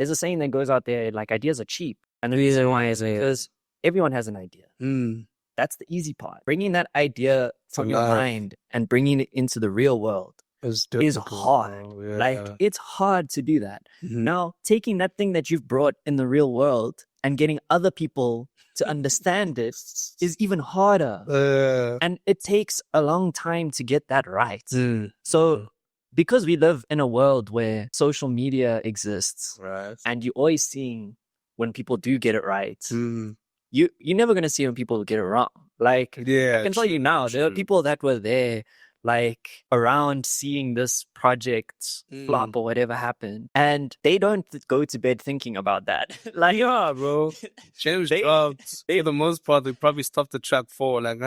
there's a saying that goes out there, like, ideas are cheap. And the reason why is because everyone has an idea. That's the easy part. Bringing that idea from your mind and bringing it into the real world is hard. Like, it's hard to do that. Now, taking that thing that you've brought in the real world and getting other people to understand it is even harder. And it takes a long time to get that right. So because we live in a world where social media exists, and you're always seeing when people do get it right, you're never going to see when people get it wrong. Like, I can tell you now, there are people that were there, like, around seeing this project flop or whatever happened, and they don't go to bed thinking about that. Like, yeah, bro. James dropped. For the most part, they probably stopped the track 4. Like,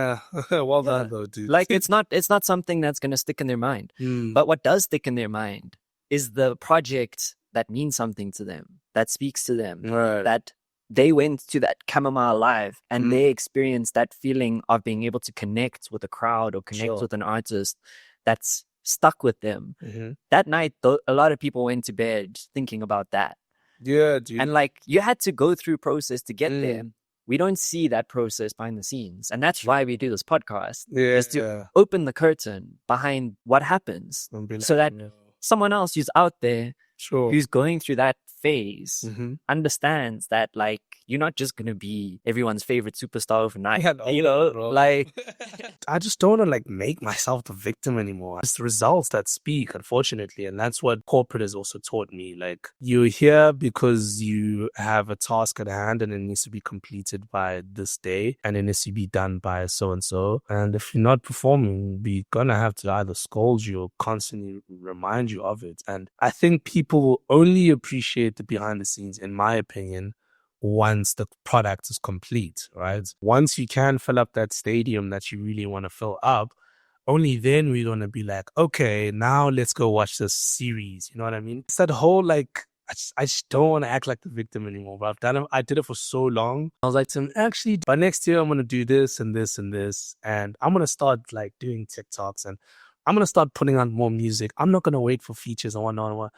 well done, though, dude. Like, it's not something that's going to stick in their mind. But what does stick in their mind is the project that means something to them, that speaks to them, that they went to that Chamomile Live and they experienced that feeling of being able to connect with a crowd or connect with an artist that's stuck with them. That night, a lot of people went to bed thinking about that. Yeah, dude. And, like, you had to go through process to get there. We don't see that process behind the scenes. And that's why we do this podcast, is to open the curtain behind what happens so that someone else who's out there who's going through that phase understands that, like, you're not just going to be everyone's favorite superstar overnight. Like, I just don't want to, like, make myself the victim anymore. It's the results that speak, unfortunately. And that's what corporate has also taught me. Like, you're here because you have a task at hand and it needs to be completed by this day and it needs to be done by so-and-so. And if you're not performing, we're going to have to either scold you or constantly remind you of it. And I think people will only appreciate the behind the scenes, in my opinion, once the product is complete, right? Once you can fill up that stadium that you really want to fill up, only then we're going to be like, okay, now let's go watch this series. You know what I mean? It's that whole, like, I just don't want to act like the victim anymore, but I did it for so long. I was like, actually, by next year, I'm going to do this and this and this. And I'm going to start, like, doing TikToks and I'm going to start putting on more music. I'm not going to wait for features and whatnot.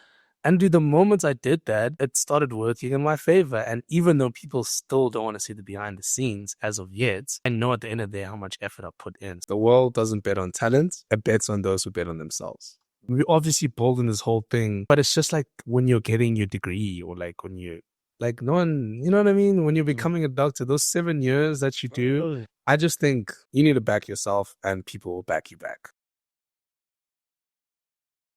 And dude, the moments I did that, it started working in my favor. And even though people still don't want to see the behind the scenes as of yet, I know at the end of the day how much effort I put in. The world doesn't bet on talent. It bets on those who bet on themselves. We're obviously building this whole thing, but it's just like when you're getting your degree or like when you, like, no one, you know what I mean? When you're becoming a doctor, those 7 years that you do, I just think you need to back yourself and people will back you back.